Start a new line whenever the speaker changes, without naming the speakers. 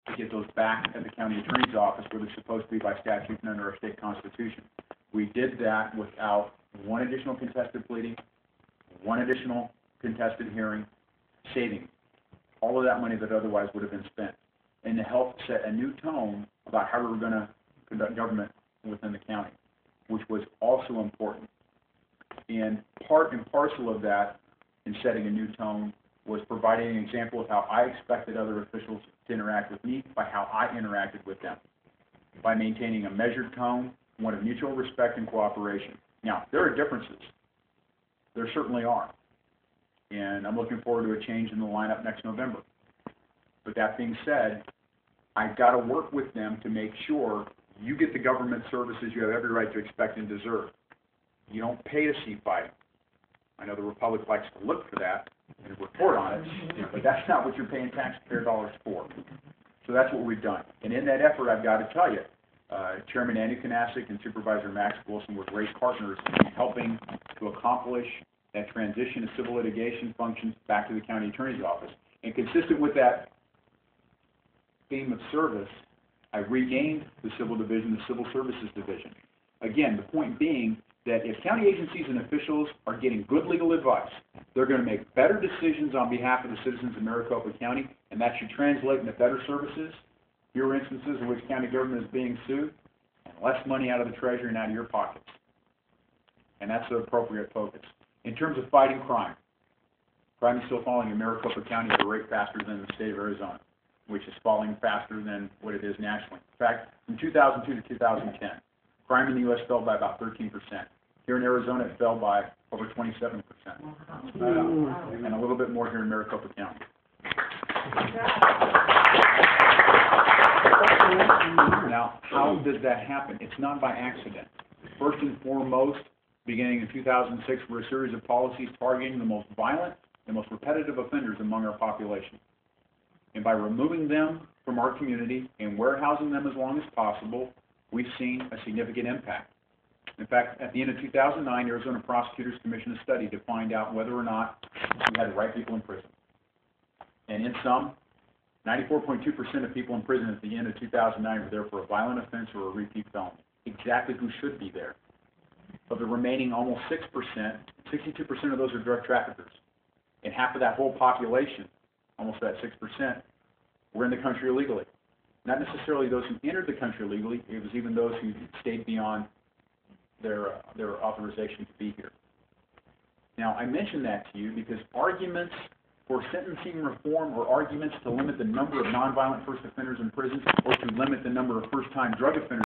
to get those back at the county attorney's office where they're supposed to be by statute and under our state constitution. We did that without one additional contested pleading, one additional contested hearing, saving all of that money that otherwise would have been spent, and to help set a new tone about how we were going to conduct government within the county, which was also important. And part and parcel of that in setting a new tone was providing an example of how I expected other officials to interact with me by how I interacted with them, by maintaining a measured tone, one of mutual respect and cooperation. Now, there are differences. There certainly are. And I'm looking forward to a change in the lineup next November. But that being said, I've got to work with them to make sure you get the government services you have every right to expect and deserve. You don't pay to see fighting. I know the Republic likes to look for that and report on it, but that's not what you're paying taxpayer dollars for. So that's what we've done. And in that effort, I've got to tell you, Chairman Andy Kanasik and Supervisor Max Wilson were great partners in helping to accomplish that transition of civil litigation functions back to the county attorney's office. And consistent with that theme of service, I renamed the civil division the Civil Services Division. Again, the point being that if county agencies and officials are getting good legal advice, they're going to make better decisions on behalf of the citizens of Maricopa County, and that should translate into better services, fewer instances in which county government is being sued, and less money out of the treasury and out of your pockets. And that's the appropriate focus. In terms of fighting crime, crime is still falling in Maricopa County at a rate faster than the state of Arizona, which is falling faster than what it is nationally. In fact, from 2002 to 2010, crime in the U.S. fell by about 13%. Here in Arizona, it fell by over 27%. And a little bit more here in Maricopa County. Now, how does that happen? It's not by accident. First and foremost, beginning in 2006, were a series of policies targeting the most violent, the most repetitive offenders among our population. And by removing them from our community and warehousing them as long as possible, we've seen a significant impact. In fact, at the end of 2009, Arizona prosecutors commissioned a study to find out whether or not we had the right people in prison. And in sum, 94.2% of people in prison at the end of 2009 were there for a violent offense or a repeat felony. Exactly who should be there. Of the remaining almost 6%, 62% of those are drug traffickers. And half of that whole population, almost that 6%, were in the country illegally. Not necessarily those who entered the country illegally, it was even those who stayed beyond their authorization to be here. Now, I mention that to you because arguments for sentencing reform or arguments to limit the number of nonviolent first offenders in prisons or to limit the number of first-time drug offenders